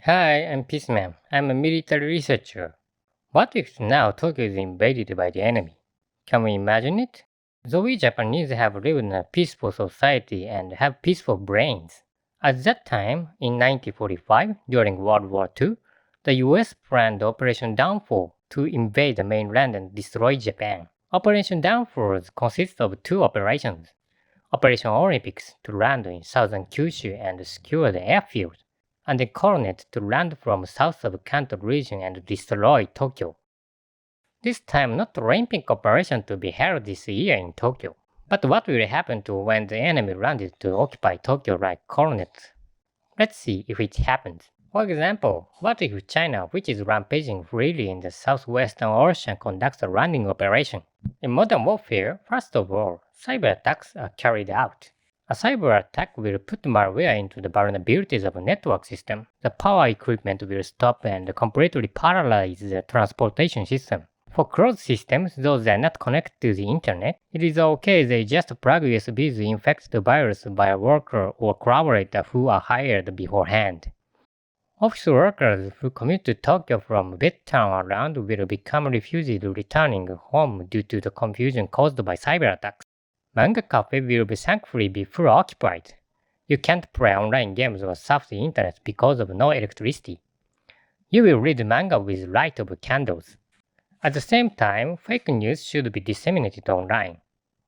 Hi, I'm Peaceman. I'm a military researcher. What if now Tokyo is invaded by the enemy? Can we imagine it? Though we Japanese have lived in a peaceful society and have peaceful brains. At that time, in 1945, during World War II, the US planned Operation Downfall to invade the mainland and destroy Japan. Operation Downfall consists of two operations. Operation Olympics to land in southern Kyushu and secure the airfield, and the Coronet to land from south of Kanto region and destroy Tokyo. This time not Olympic operation to be held this year in Tokyo. But what will happen to when the enemy landed to occupy Tokyo like Coronet? Let's see if it happens. For example, what if China, which is rampaging freely in the southwestern ocean, conducts a landing operation? In modern warfare, first of all, cyber attacks are carried out. A cyber attack will put malware into the vulnerabilities of a network system. The power equipment will stop and completely paralyze the transportation system. For closed systems, those that are not connected to the internet, it is okay they just plug USBs to infect the virus by a worker or collaborator who are hired beforehand. Office workers who commute to Tokyo from Midtown around will become refused returning home due to the confusion caused by cyber attacks. Manga Coffee will thankfully be fully occupied. You can't play online games or surf the internet because of no electricity. You will read manga with light of candles. At the same time, fake news should be disseminated online.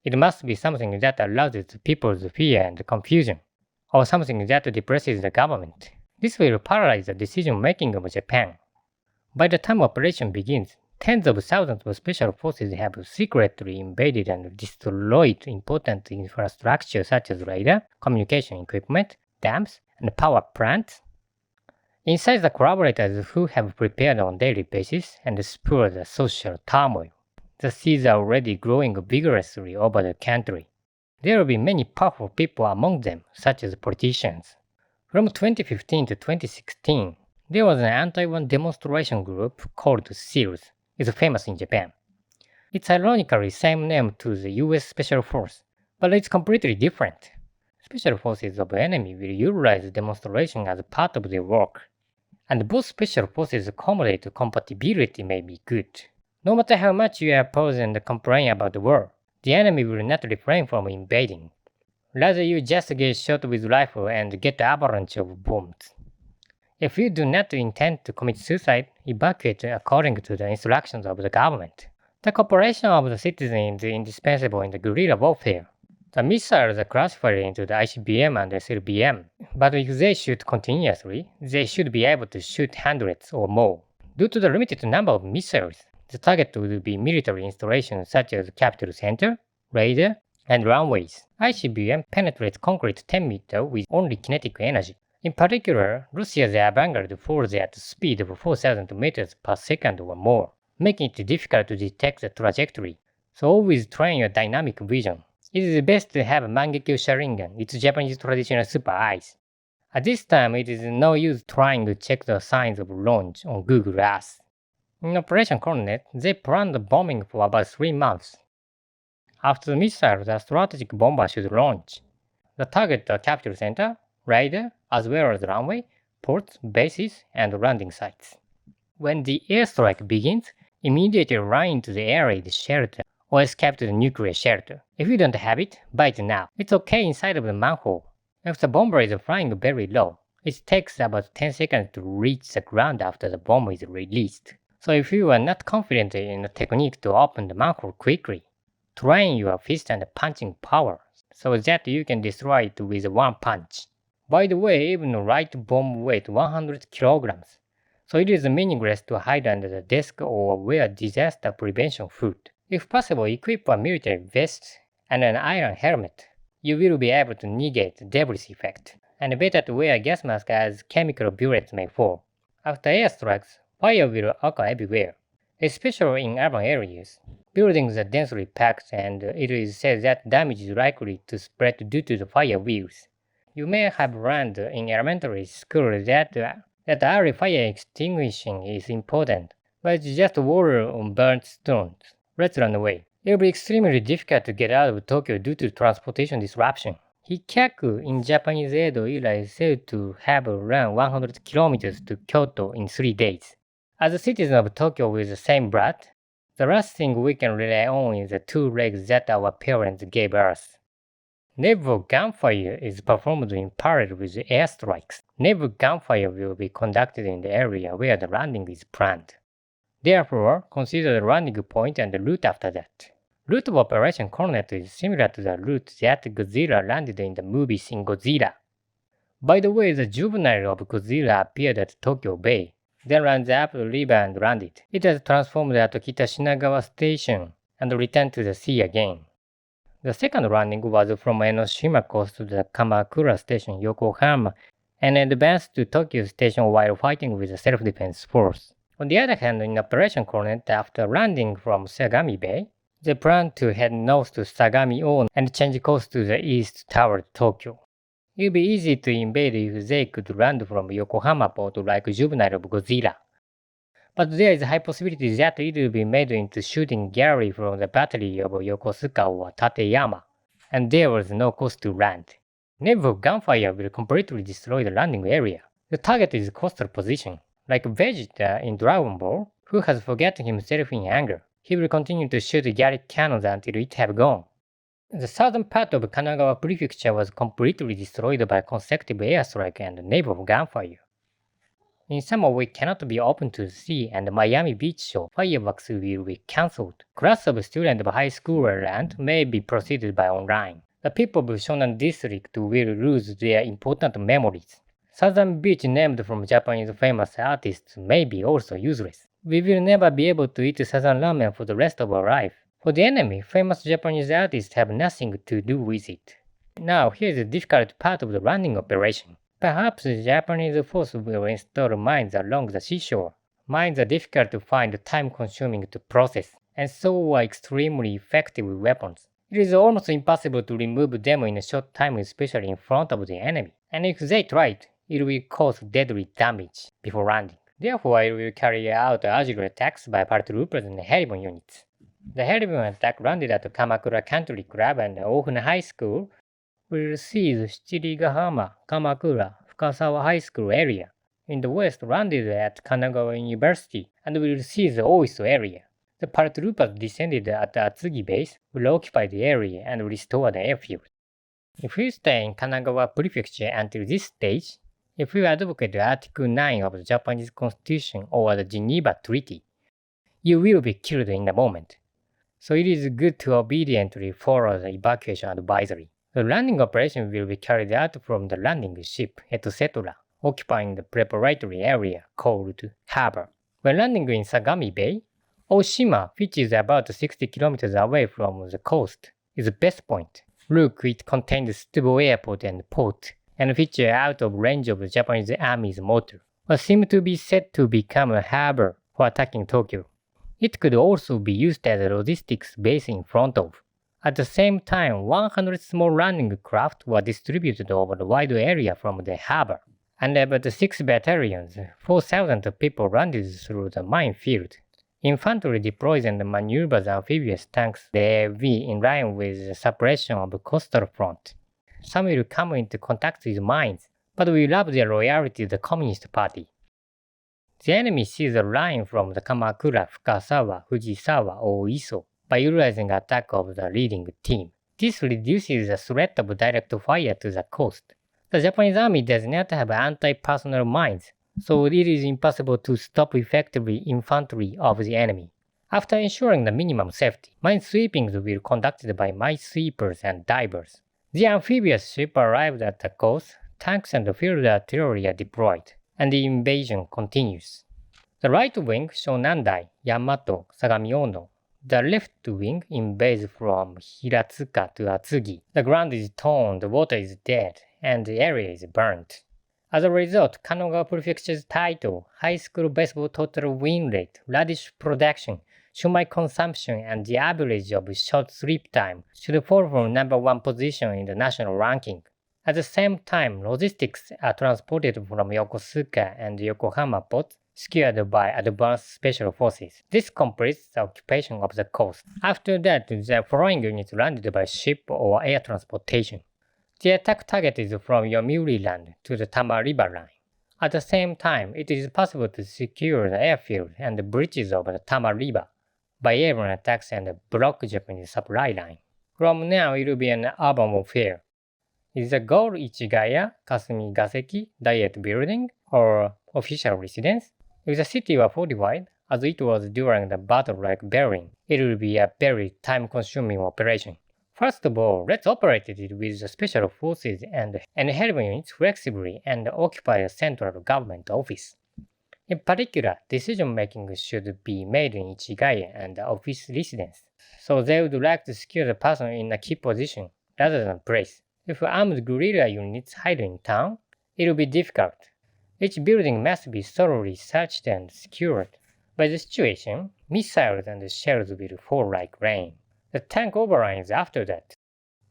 It must be something that arouses people's fear and confusion, or something that depresses the government. This will paralyze the decision-making of Japan. By the time operation begins, tens of thousands of special forces have secretly invaded and destroyed important infrastructure such as radar, communication equipment, dams, and power plants. Inside the collaborators who have prepared on a daily basis and spur the social turmoil. The seeds are already growing vigorously over the country. There will be many powerful people among them, such as politicians. From 2015 to 2016, there was an anti-war demonstration group called SEALs. It's famous in Japan. It's ironically same name to the US Special Force, but it's completely different. Special forces of enemy will utilize demonstration as part of their work. And both special forces accommodate compatibility may be good. No matter how much you oppose and complain about the war, the enemy will not refrain from invading. Rather you just get shot with rifle and get avalanche of bombs. If you do not intend to commit suicide, evacuate according to the instructions of the government. The cooperation of the citizens is indispensable in the guerrilla warfare. The missiles are classified into the ICBM and SLBM, but if they shoot continuously, they should be able to shoot hundreds or more. Due to the limited number of missiles, the target will be military installations such as capital center, radar, and runways. ICBM penetrates concrete 10 meters with only kinetic energy. In particular, Russia's Vanguard falls at a speed of 4,000 meters per second or more, making it difficult to detect the trajectory. So always train your dynamic vision. It is best to have Mangekyo Sharingan, its Japanese traditional super eyes. At this time, it is no use trying to check the signs of launch on Google Earth. In Operation Coronet, they planned the bombing for about 3 months. After the missile, the strategic bomber should launch. The target the capital center, radar, as well as runway, ports, bases, and landing sites. When the airstrike begins, immediately run into the air raid shelter or escape to the nuclear shelter. If you don't have it, buy it now. It's okay inside of the manhole. If the bomber is flying very low, it takes about 10 seconds to reach the ground after the bomb is released. So if you are not confident in the technique to open the manhole quickly, train your fist and punching power so that you can destroy it with one punch. By the way, even a light bomb weighs 100 kilograms, so it is meaningless to hide under the desk or wear disaster prevention hood. If possible, equip a military vest and an iron helmet. You will be able to negate the debris effect, and better to wear a gas mask as chemical bullets may fall. After airstrikes, fire will occur everywhere, especially in urban areas. Buildings are densely packed and it is said that damage is likely to spread due to the fire wheels. You may have learned in elementary school that early fire extinguishing is important, but it's just water on burnt stones. Let's run away. It will be extremely difficult to get out of Tokyo due to transportation disruption. Hikyaku in Japanese Edo era is said to have run 100 kilometers to Kyoto in 3 days. As a citizen of Tokyo with the same blood, the last thing we can rely on is the 2 legs that our parents gave us. Naval gunfire is performed in parallel with airstrikes. Naval gunfire will be conducted in the area where the landing is planned. Therefore, consider the landing point and the route after that. Route of Operation Coronet is similar to the route that Godzilla landed in the movie Shin Godzilla. By the way, the juvenile of Godzilla appeared at Tokyo Bay, then ran up the river and landed. It was transformed at Kitashinagawa Station and returned to the sea again. The second landing was from Enoshima coast to the Kamakura Station, Yokohama, and advanced to Tokyo Station while fighting with the self-defense force. On the other hand, in Operation Coronet, after landing from Sagami Bay, they planned to head north to Sagami-o and change course to the east toward Tokyo. It would be easy to invade if they could land from Yokohama port like juvenile of Godzilla. But there is a high possibility that it will be made into shooting gallery from the battery of Yokosuka or Tateyama, and there was no coast to land. Naval gunfire will completely destroy the landing area. The target is coastal position. Like Vegeta in Dragon Ball, who has forgotten himself in anger, he will continue to shoot Garrick cannons until it have gone. The southern part of Kanagawa Prefecture was completely destroyed by consecutive airstrike and naval gunfire. In summer, we cannot be open to the sea, and Miami Beach show fireworks will be cancelled. Class of students of high school land may be proceeded by online. The people of Shonan District will lose their important memories. Southern Beach named from Japanese famous artists may be also useless. We will never be able to eat southern ramen for the rest of our life. For the enemy, famous Japanese artists have nothing to do with it. Now, here is the difficult part of the landing operation. Perhaps the Japanese force will install mines along the seashore. Mines are difficult to find, time-consuming to process, and so are extremely effective weapons. It is almost impossible to remove them in a short time, especially in front of the enemy. And if they try it, it will cause deadly damage before landing. Therefore, it will carry out agile attacks by paratroopers and Harriman units. The Harriman attack landed at Kamakura Country Club and Ohuna High School will seize Shichigahama, Kamakura, Fukasawa High School area. In the west, landed at Kanagawa University and will seize the Oiso area. The paratroopers descended at Atsugi base, will occupy the area and restore the airfield. If you stay in Kanagawa Prefecture until this stage, if you advocate Article 9 of the Japanese Constitution or the Geneva Treaty, you will be killed in a moment. So it is good to obediently follow the evacuation advisory. The landing operation will be carried out from the landing ship, etc., occupying the preparatory area called harbor. When landing in Sagami Bay, Oshima, which is about 60 kilometers away from the coast, is the best point. Look, it contains Tsubo Airport and port, and which are out of range of the Japanese Army's mortar, but seem to be set to become a harbor for attacking Tokyo. It could also be used as a logistics base in front of. At the same time, 100 small landing craft were distributed over the wide area from the harbor, and about 6 battalions, 4,000 people landed through the minefield. Infantry deploys and maneuvers amphibious tanks the AV in line with the suppression of the coastal front. Some will come into contact with mines, but we love their loyalty to the Communist Party. The enemy sees a line from the Kamakura, Fukasawa, Fujisawa, or Iso by utilizing attack of the leading team. This reduces the threat of direct fire to the coast. The Japanese army does not have anti-personnel mines, so it is impossible to stop effectively infantry of the enemy. After ensuring the minimum safety, mine sweepings will be conducted by mine sweepers and divers. The amphibious ship arrived at the coast, tanks and field artillery are deployed, and the invasion continues. The right wing, Shonandai, Yamato, Sagami-ono. The left wing invades from Hiratsuka to Atsugi. The ground is torn, the water is dead, and the area is burnt. As a result, Kanagawa Prefecture's title, high school baseball total win rate, radish production, shumai consumption, and the average of short sleep time should fall from number 1 position in the national ranking. At the same time, logistics are transported from Yokosuka and Yokohama ports, secured by advanced special forces. This completes the occupation of the coast. After that, the following units landed by ship or air transportation. The attack target is from Yomiuri Land to the Tama River line. At the same time, it is possible to secure the airfield and the bridges of the Tama River by airborne attacks and block Japanese supply line. From now, it will be an urban warfare. Is the goal Ichigaya, Kasumi Gaseki, Diet Building, or official residence? If the city were fortified, as it was during the battle like Berlin, it will be a very time-consuming operation. First of all, let's operate it with the special forces and help units flexibly and occupy a central government office. In particular, decision-making should be made in Ichigaya and office residence, so they would like to secure the person in a key position rather than place. If armed guerrilla units hide in town, it will be difficult. Each building must be thoroughly searched and secured. By the situation, missiles and shells will fall like rain. The tank overruns after that,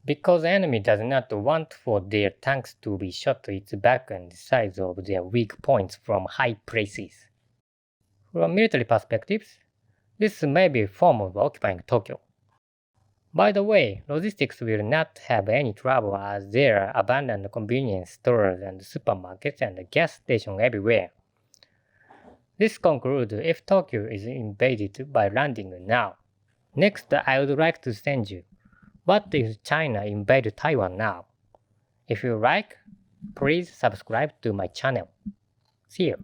because the enemy does not want for their tanks to be shot to its back and sides of their weak points from high places. From military perspectives, this may be a form of occupying Tokyo. By the way, logistics will not have any trouble as there are abundant convenience stores and supermarkets and gas stations everywhere. This concludes if Tokyo is invaded by landing now. Next, I would like to send you, what if China invade Taiwan now? If you like, please subscribe to my channel. See you.